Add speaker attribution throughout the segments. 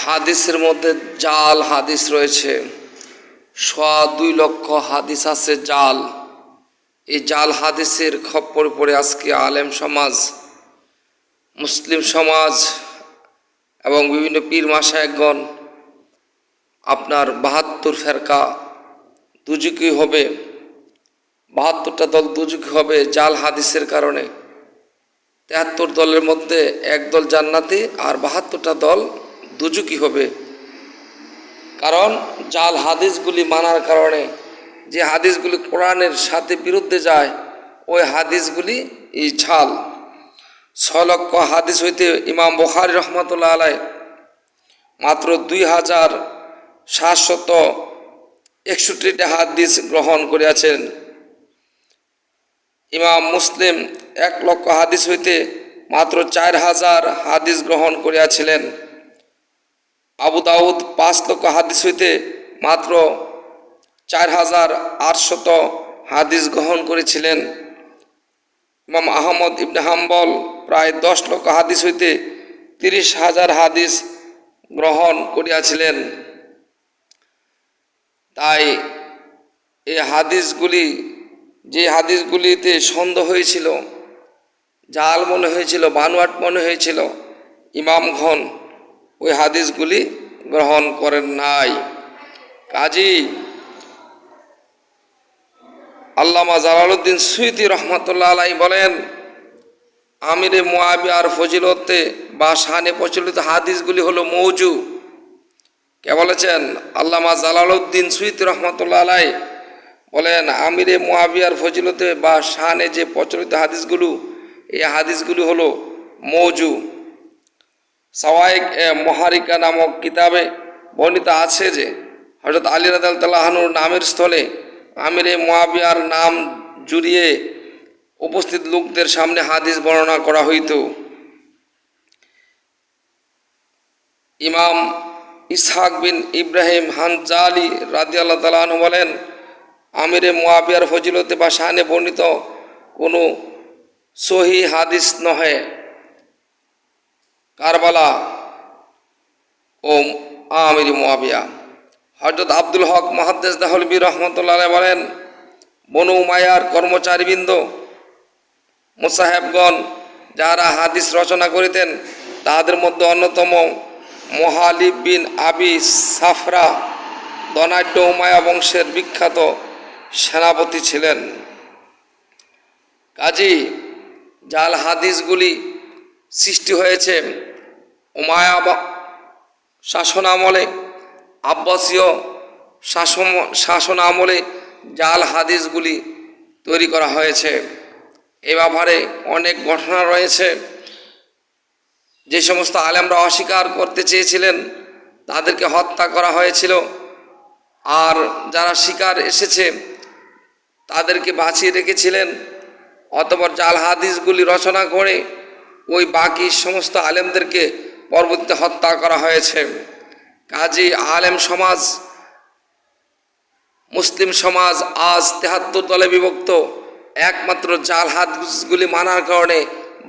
Speaker 1: হাদিসের মধ্যে জাল হাদিস রয়েছে, 2.25 লক্ষ হাদিস আছে জাল। এই জাল হাদিসের খপ্পরে পড়ে আজকে আলেম সমাজ, মুসলিম সমাজ এবং বিভিন্ন পীর মাশায়েখগণ আপনার 72 ফেরকা দুজকি হবে, 72টা দল দুজকি হবে জাল হাদিসের কারণে। 73 দলের মধ্যে এক দল জান্নাতি আর 72টা দল দুজকি হবে, কারণ জাল হাদিসগুলি মানার কারণে। যে হাদিসগুলি কোরআনের সাথে বিরুদ্ধে যায় ওই হাদিসগুলি এই ঝাল। 6 লক্ষ হাদিস হইতে ইমাম বুখারী রহমতুল্লাহ আলাই মাত্র 2761টা হাদিস গ্রহণ করিয়াছেন। ইমাম মুসলিম 1 লক্ষ হাদিস হইতে মাত্র 4000 হাদিস গ্রহণ করিয়াছিলেন। আবু দাউদ 5 লক্ষ হাদিস হইতে মাত্র 4800 হাদিস গ্রহণ করেছিলেন। ইমাম আহমদ ইবনে হাম্বল প্রায় 10 লক্ষ হাদিস হইতে 30,000 হাদিস গ্রহণ করিয়াছিলেন। তাই এই হাদিসগুলি, যে হাদিসগুলিতে সন্দেহ হয়েছিল, জাল মনে হয়েছিল, বানোয়াট মনে হয়েছিল, ইমামগণ ওই হাদিসগুলি গ্রহণ করেন নাই। কাজী আল্লামা জালালউদ্দিন সুয়ুতী রহমতুল্লাহ আলাইহি বলেন, আমিরে মুআবিয়ার ফজিলতে বা শানে প্রচলিত হাদিসগুলি হলো মৌজু। কে বলেছেন? আল্লামা জালালউদ্দিন সুয়ুতী রহমতুল্লাহ আলাইহি বলেন, আমিরে মুআবিয়ার ফজিলতে বা শানে যে প্রচলিত হাদিসগুলো, এই হাদিসগুলি হলো মৌজু। সাওয়াইক মুহারিকা নামক কিতাবে বর্ণিত আছে যে হযরত আলী রাদিয়াল্লাহু আনহুর নামের স্থলে আমিরে মুআবিয়ার নাম জুড়িয়ে উপস্থিত লোকদের সামনে হাদিস বর্ণনা করা হইত। ইমাম ইসহাক বিন ইব্রাহিম হানজালি রাদিয়াল্লাহু তাআলা আনহু বলেন, আমিরে মুআবিয়ার ফজিলতে বা শানে বর্ণিত কোনো সহিহ হাদিস নহে। কারবালা ও আমিরে মুআবিয়া। হযরত আব্দুল হক মুহাদ্দিস দেহলভী রহমতুল্লাহ আলাইহি বলেন, বনু উমাইয়ার কর্মচারীবৃন্দ মুসাহেবগণ যারা হাদিস রচনা করিতেন তাদের মধ্যে অন্যতম মুহালিব বিন আবি সাফরা ধনাঢ্য উমাইয়া বংশের বিখ্যাত সেনাপতি ছিলেন। কাজী জাল হাদিসগুলি সৃষ্টি হয়েছে উমাইয়া শাসন আমলে, আব্বাসীয় শাসন আমলে জাল হাদিসগুলি তৈরি করা হয়েছে। এ ব্যাপারে অনেক ঘটনা রয়েছে। যে সমস্ত আলেমরা অস্বীকার করতে চেয়েছিলেন তাদেরকে হত্যা করা হয়েছিল, আর যারা স্বীকার এসেছে তাদেরকে বাঁচিয়ে রেখেছিলেন। অতঃপর জাল হাদিসগুলি রচনা করে ওই বাকি সমস্ত আলেমদেরকে পরবর্তীতে হত্যা করা হয়েছে। কাজী আলেম সমাজ, মুসলিম সমাজ আজ 73 দলে বিভক্ত। একমাত্র জাল হাদিসগুলি মানার কারণে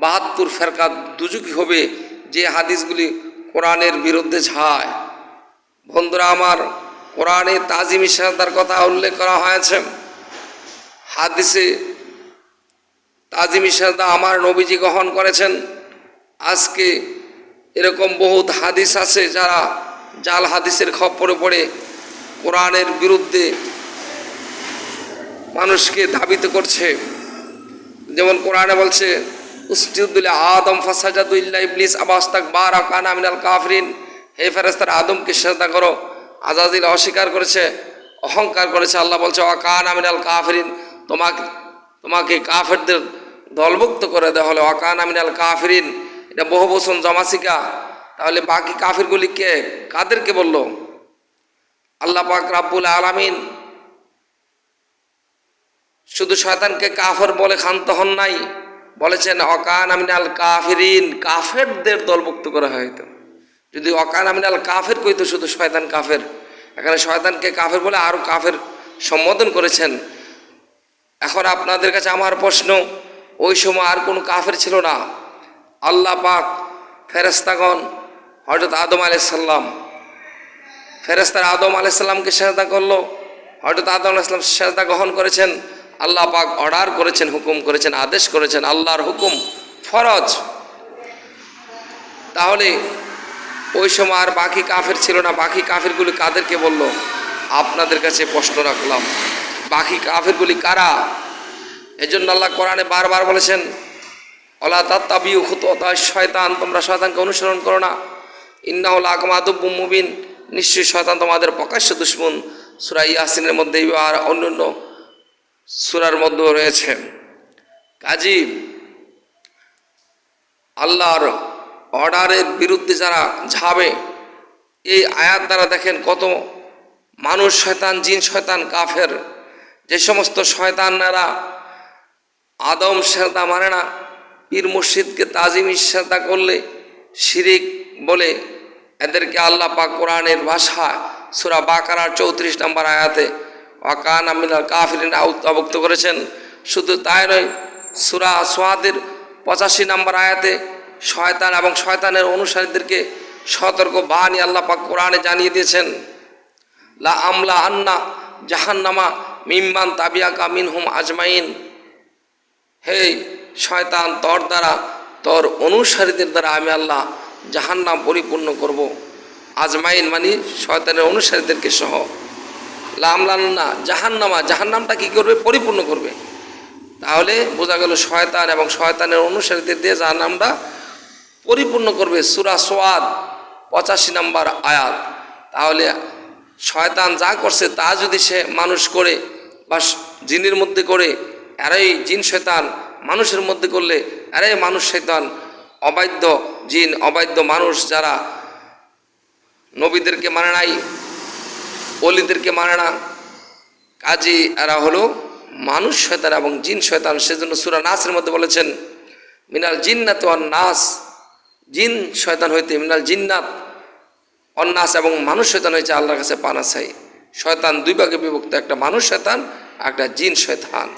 Speaker 1: 72 ফেরকা দুজকি হবে, যে হাদিসগুলি কোরআনের বিরুদ্ধে যায়। বন্ধুরা আমার, কোরআনে তাজিম ইশারার কথা উল্লেখ করা হয়েছে। হাদিসে তাজিম ইশারা আমার নবীজি গ্রহণ করেছেন। আজকে এরকম বহুত হাদিস আছে যারা জাল হাদিসের খপ্পরে পড়ে কোরআনের বিরুদ্ধে মানুষকে ধাবিত করছে। যেমন কোরআনে বলছে, উসজুদু লিআদম ফাসাজাদু ইল্লা ইবলিস আবা ইস্তাকবারা কানা মিনাল কাফিরিন, হে ফেরেশতারা আদমকে সিজদা করো। আজাজিল অস্বীকার করেছে, অহংকার করেছে। আল্লাহ বলছে ওয়া কানা মিনাল কাফিরিন, তোমাকে কাফেরদের দলভুক্ত করে দেওয়া হলো। ওয়া কানা মিনাল কাফিরিন, এটা বহু বচন জমাসিকা। তাহলে বাকি কাফিরগুলি কে, কাদেরকে বলল? আল্লাহ পাক রাব্বুল আলামিন শুধু শয়তানকে কাফের বলে ক্ষান্ত হন নাই, বলেছেন অকান মিনাল কাফিরিন, কাফেরদের দলভুক্ত করা হয়তো। যদি অকান মিনাল কাফের কইতো শুধু শয়তান কাফের, এখানে শয়তানকে কাফের বলে আরো কাফের সম্বোধন করেছেন। এখন আপনাদের কাছে আমার প্রশ্ন, ওই সময় আর কোনো কাফের ছিল না। আল্লাহ পাক, ফেরেশতাগণ, হযরত আদম আলাইহিস সালাম ফেরেশতারা আদম আলাইসাল্লামকে সেজদা করলো, হয়তো আদম আলাইসাল্লাম সেজদা গ্রহণ করেছেন, আল্লাহ পাক অর্ডার করেছেন, হুকুম করেছেন, আদেশ করেছেন, আল্লাহর হুকুম ফরজ। তাহলে ওই সময় আর বাকি কাফের ছিল না। বাকি কাফেরগুলি কাদেরকে বলল? আপনাদের কাছে প্রশ্ন রাখলাম, বাকি কাফেরগুলি কারা? এজন্য আল্লাহ কোরআনে বারবার বলেছেন, ওয়ালা তাত্তাবিউ খুতুওয়াতাশ শয়তান, তোমরা শয়তানকে অনুসরণ করো না, ইন্নাহু লাকুম আদুব্বুম মুবিন, নিশ্চয়ই শয়তান তোমাদের প্রকাশ্য দুশমন। সূরা ইয়াসিনের মধ্যে আর অন্যান্য সূরার মধ্যেও রয়েছে। কাজী আল্লাহর অর্ডারের বিরুদ্ধে যারা যাবে, এই আয়াত দ্বারা দেখেন কত মানুষ শয়তান, জিন শয়তান, কাফের, যে সমস্ত শয়তানরা আদম সেজদা মানে না, পীর মুর্শিদকে তাজিমি সেজদা করলে শিরিক বলে, এদেরকে আল্লাহ পাক কোরআনের ভাষা সূরা বাকারার 34 নম্বর আয়াতে ওয়াকানা মিনাল কাফিরিন আওতাভুক্ত করেছেন। শুধু তাই নয়, সূরা সোয়াদের 85 নম্বর আয়াতে শয়তান এবং শয়তানের অনুসারীদেরকে সতর্ক বাণী আল্লাহ পাক কোরআনে জানিয়ে দিয়েছেন, লা আমলা আন্না জাহান্নামা মিম্মান তাবিয়াকা মিনহুম আজমাইন, হে শয়তান, তোর দ্বারা, তোর অনুসারীদের দ্বারা আমি আল্লাহ জাহান্নাম পরিপূর্ণ করব। আজমাইন মানে শয়তানের অনুসারীদেরকে সহ। লা আমলা আন্না জাহান্নামা, জাহান্নামটা কী করবে? পরিপূর্ণ করবে। তাহলে বোঝা গেল শয়তান এবং শয়তানের অনুসারীদের দিয়ে জাহান্নামটা পরিপূর্ণ করবে। সূরা সোয়াদ 85 নম্বর আয়াত। তাহলে শয়তান যা করছে তা যদি সে মানুষ করে বা জিনের মধ্যে করে, এরাই জিন শয়তান মানুষের মধ্যে করলে এরাই মানুষ শয়তান। অবাধ্য জিন, অবাধ্য মানুষ যারা নবীদেরকে মানে নাই, ওলিদেরকে মানে না, কাজী এরা হলো মানুষ শয়তান এবং জিন শয়তান। সেজন্য সূরা নাসের মধ্যে বলেছেন, মিনাল জিন্নাত ওয়ান নাস, জিন শয়তান হইতে, মিনাল জিন্নাত ওয়ান নাস, এবং মানুষ শয়তান হয়েছে আল্লাহর কাছে পানা চাই। শয়তান দুই ভাগে বিভক্ত, একটা মানুষ শয়তান, একটা জিন শয়তান।